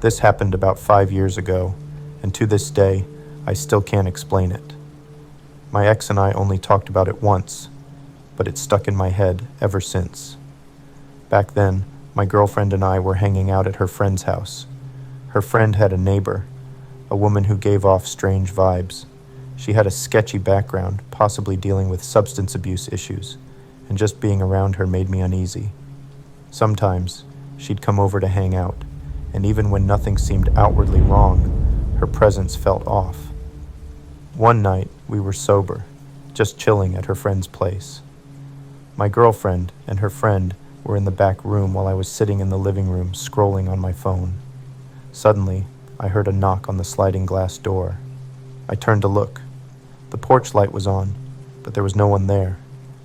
This happened about 5 years ago, and to this day, I still can't explain it. My ex and I only talked about it once, but it's stuck in my head ever since. Back then, my girlfriend and I were hanging out at her friend's house. Her friend had a neighbor, a woman who gave off strange vibes. She had a sketchy background, possibly dealing with substance abuse issues, and just being around her made me uneasy. Sometimes, she'd come over to hang out, and even when nothing seemed outwardly wrong, her presence felt off. One night, we were sober, just chilling at her friend's place. My girlfriend and her friend were in the back room while I was sitting in the living room scrolling on my phone. Suddenly, I heard a knock on the sliding glass door. I turned to look. The porch light was on, but there was no one there,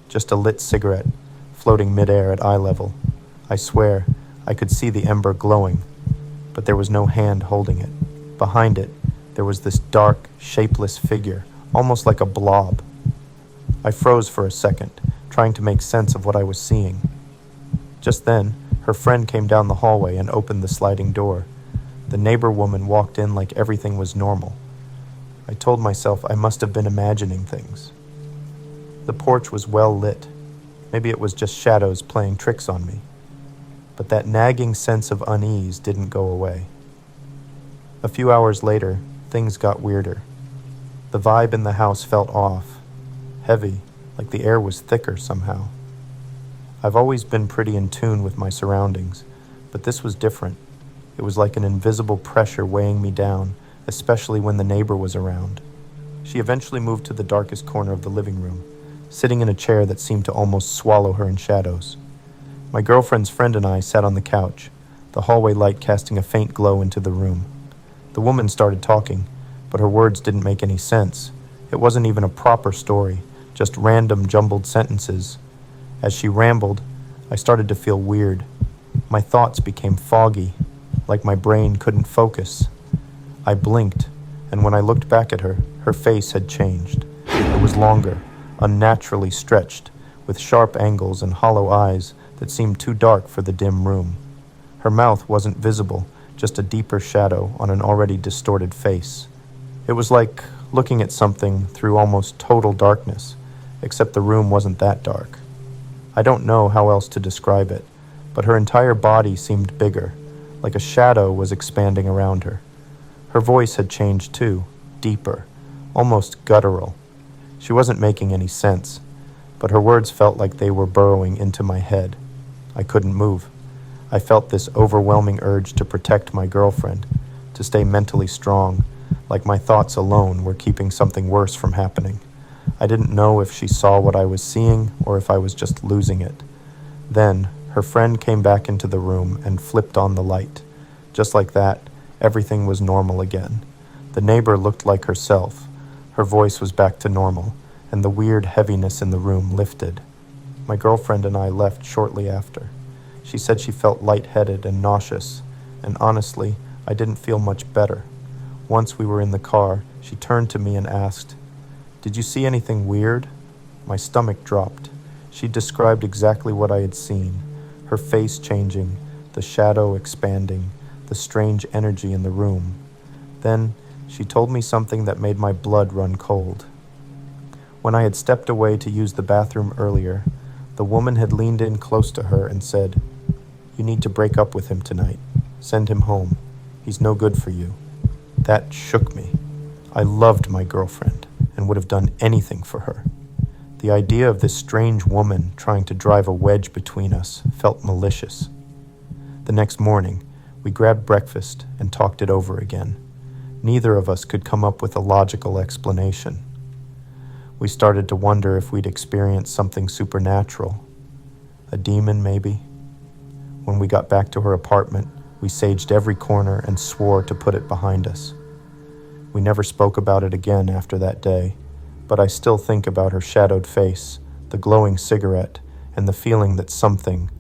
just a lit cigarette floating midair at eye level. I swear, I could see the ember glowing, but there was no hand holding it. Behind it, there was this dark, shapeless figure, almost like a blob. I froze for a second, trying to make sense of what I was seeing. Just then, her friend came down the hallway and opened the sliding door. The neighbor woman walked in like everything was normal. I told myself I must have been imagining things. The porch was well lit. Maybe it was just shadows playing tricks on me. But that nagging sense of unease didn't go away. A few hours later, things got weirder. The vibe in the house felt off, heavy, like the air was thicker somehow. I've always been pretty in tune with my surroundings, but this was different. It was like an invisible pressure weighing me down, especially when the neighbor was around. She eventually moved to the darkest corner of the living room, sitting in a chair that seemed to almost swallow her in shadows. My girlfriend's friend and I sat on the couch, the hallway light casting a faint glow into the room. The woman started talking, but her words didn't make any sense. It wasn't even a proper story, just random jumbled sentences. As she rambled, I started to feel weird. My thoughts became foggy, like my brain couldn't focus. I blinked, and when I looked back at her, her face had changed. It was longer, unnaturally stretched, with sharp angles and hollow eyes that seemed too dark for the dim room. Her mouth wasn't visible, just a deeper shadow on an already distorted face. It was like looking at something through almost total darkness, except the room wasn't that dark. I don't know how else to describe it, but her entire body seemed bigger, like a shadow was expanding around her. Her voice had changed too, deeper, almost guttural. She wasn't making any sense, but her words felt like they were burrowing into my head. I couldn't move. I felt this overwhelming urge to protect my girlfriend, to stay mentally strong, like my thoughts alone were keeping something worse from happening. I didn't know if she saw what I was seeing or if I was just losing it. Then, her friend came back into the room and flipped on the light. Just like that, everything was normal again. The neighbor looked like herself. Her voice was back to normal, and the weird heaviness in the room lifted. My girlfriend and I left shortly after. She said she felt lightheaded and nauseous, and honestly, I didn't feel much better. Once we were in the car, she turned to me and asked, "Did you see anything weird?" My stomach dropped. She described exactly what I had seen, her face changing, the shadow expanding, the strange energy in the room. Then, she told me something that made my blood run cold. When I had stepped away to use the bathroom earlier, the woman had leaned in close to her and said, "You need to break up with him tonight. Send him home. He's no good for you." That shook me. I loved my girlfriend and would have done anything for her. The idea of this strange woman trying to drive a wedge between us felt malicious. The next morning, we grabbed breakfast and talked it over again. Neither of us could come up with a logical explanation. We started to wonder if we'd experienced something supernatural. A demon, maybe? When we got back to her apartment, we saged every corner and swore to put it behind us. We never spoke about it again after that day, but I still think about her shadowed face, the glowing cigarette, and the feeling that something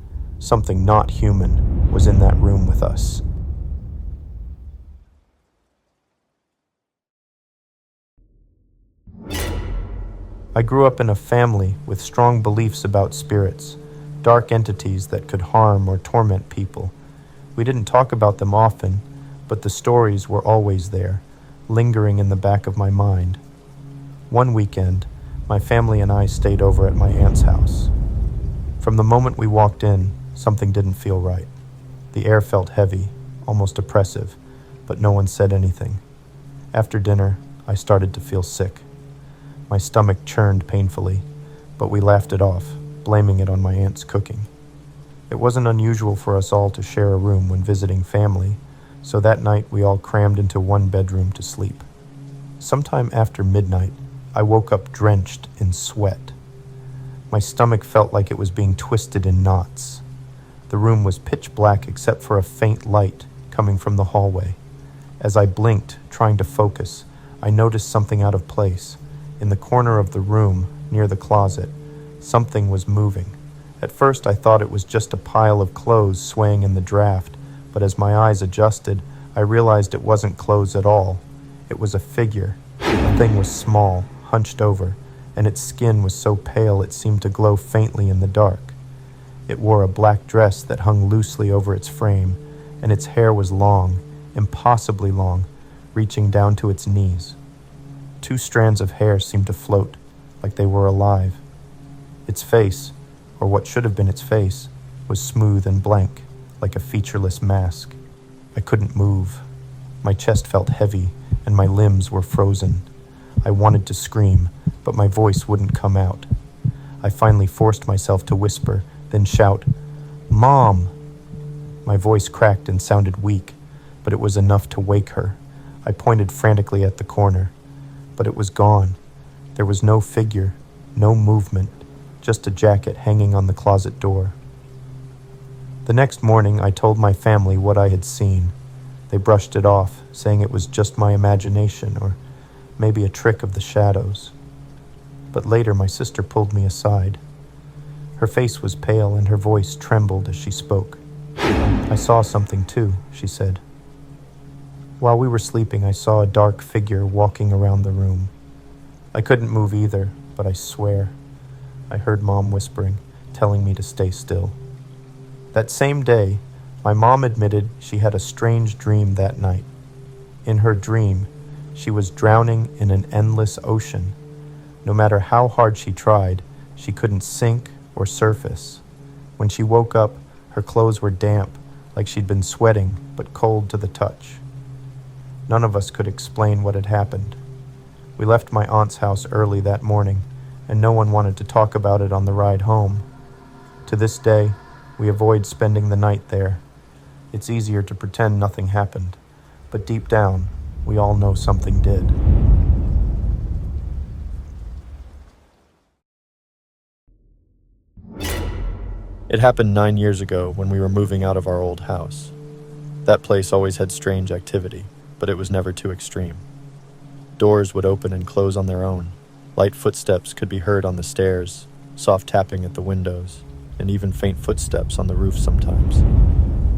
not human, was in that room with us. I grew up in a family with strong beliefs about spirits, dark entities that could harm or torment people. We didn't talk about them often, but the stories were always there, lingering in the back of my mind. One weekend, my family and I stayed over at my aunt's house. From the moment we walked in, something didn't feel right. The air felt heavy, almost oppressive, but no one said anything. After dinner, I started to feel sick. My stomach churned painfully, but we laughed it off, blaming it on my aunt's cooking. It wasn't unusual for us all to share a room when visiting family, so that night we all crammed into one bedroom to sleep. Sometime after midnight, I woke up drenched in sweat. My stomach felt like it was being twisted in knots. The room was pitch black except for a faint light coming from the hallway. As I blinked, trying to focus, I noticed something out of place. In the corner of the room, near the closet, something was moving. At first I thought it was just a pile of clothes swaying in the draft, but as my eyes adjusted, I realized it wasn't clothes at all. It was a figure. The thing was small, hunched over, and its skin was so pale it seemed to glow faintly in the dark. It wore a black dress that hung loosely over its frame, and its hair was long, impossibly long, reaching down to its knees. 2 strands of hair seemed to float, like they were alive. Its face, or what should have been its face, was smooth and blank, like a featureless mask. I couldn't move. My chest felt heavy, and my limbs were frozen. I wanted to scream, but my voice wouldn't come out. I finally forced myself to whisper, then shout, "Mom!" My voice cracked and sounded weak, but it was enough to wake her. I pointed frantically at the corner, but it was gone. There was no figure, no movement, just a jacket hanging on the closet door. The next morning, I told my family what I had seen. They brushed it off, saying it was just my imagination or maybe a trick of the shadows. But later, my sister pulled me aside. Her face was pale and her voice trembled as she spoke. "I saw something too," she said. While we were sleeping, I saw a dark figure walking around the room. I couldn't move either, but I swear, I heard Mom whispering, telling me to stay still. That same day, my mom admitted she had a strange dream that night. In her dream, she was drowning in an endless ocean. No matter how hard she tried, she couldn't sink or surface. When she woke up, her clothes were damp, like she'd been sweating, but cold to the touch. None of us could explain what had happened. We left my aunt's house early that morning, and no one wanted to talk about it on the ride home. To this day, we avoid spending the night there. It's easier to pretend nothing happened, but deep down, we all know something did. It happened 9 years ago when we were moving out of our old house. That place always had strange activity, but it was never too extreme. Doors would open and close on their own. Light footsteps could be heard on the stairs, soft tapping at the windows, and even faint footsteps on the roof sometimes.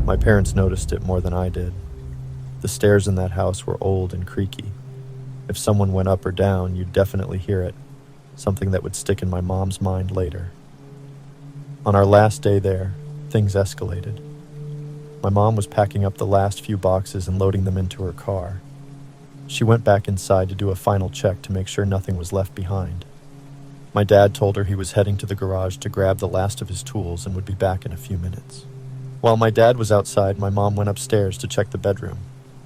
My parents noticed it more than I did. The stairs in that house were old and creaky. If someone went up or down, you'd definitely hear it, something that would stick in my mom's mind later. On our last day there, things escalated. My mom was packing up the last few boxes and loading them into her car. She went back inside to do a final check to make sure nothing was left behind. My dad told her he was heading to the garage to grab the last of his tools and would be back in a few minutes. While my dad was outside, my mom went upstairs to check the bedroom.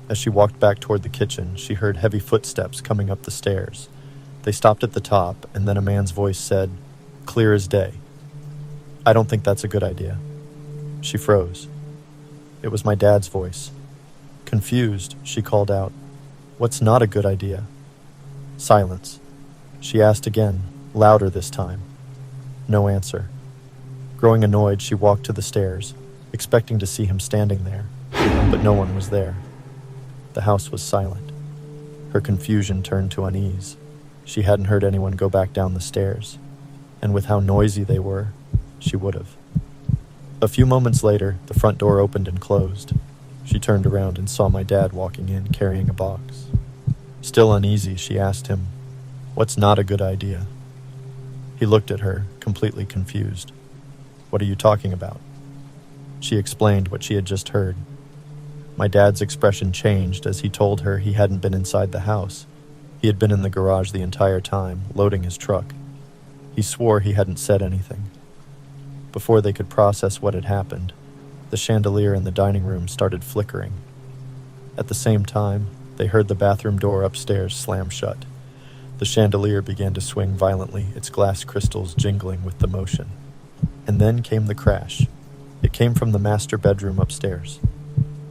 As she walked back toward the kitchen, she heard heavy footsteps coming up the stairs. They stopped at the top, and then a man's voice said, "Clear as day." "I don't think that's a good idea." She froze. It was my dad's voice. Confused, she called out, "What's not a good idea?" Silence. She asked again, louder this time. No answer. Growing annoyed, she walked to the stairs, expecting to see him standing there, but no one was there. The house was silent. Her confusion turned to unease. She hadn't heard anyone go back down the stairs, and with how noisy they were, she would have. A few moments later, the front door opened and closed. She turned around and saw my dad walking in, carrying a box. Still uneasy, she asked him, "What's not a good idea?" He looked at her, completely confused. "What are you talking about?" She explained what she had just heard. My dad's expression changed as he told her he hadn't been inside the house. He had been in the garage the entire time, loading his truck. He swore he hadn't said anything. Before they could process what had happened, the chandelier in the dining room started flickering. At the same time, they heard the bathroom door upstairs slam shut. The chandelier began to swing violently, its glass crystals jingling with the motion. And then came the crash. It came from the master bedroom upstairs.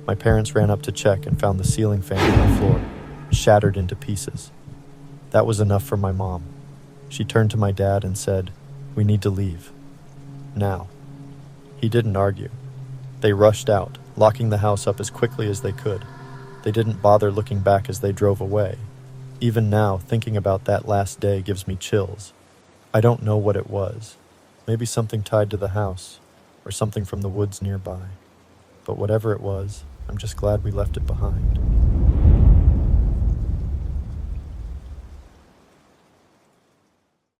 My parents ran up to check and found the ceiling fan on the floor, shattered into pieces. That was enough for my mom. She turned to my dad and said, "We need to leave. Now." He didn't argue. They rushed out, locking the house up as quickly as they could. They didn't bother looking back as they drove away. Even now, thinking about that last day gives me chills. I don't know what it was. Maybe something tied to the house, or something from the woods nearby. But whatever it was, I'm just glad we left it behind.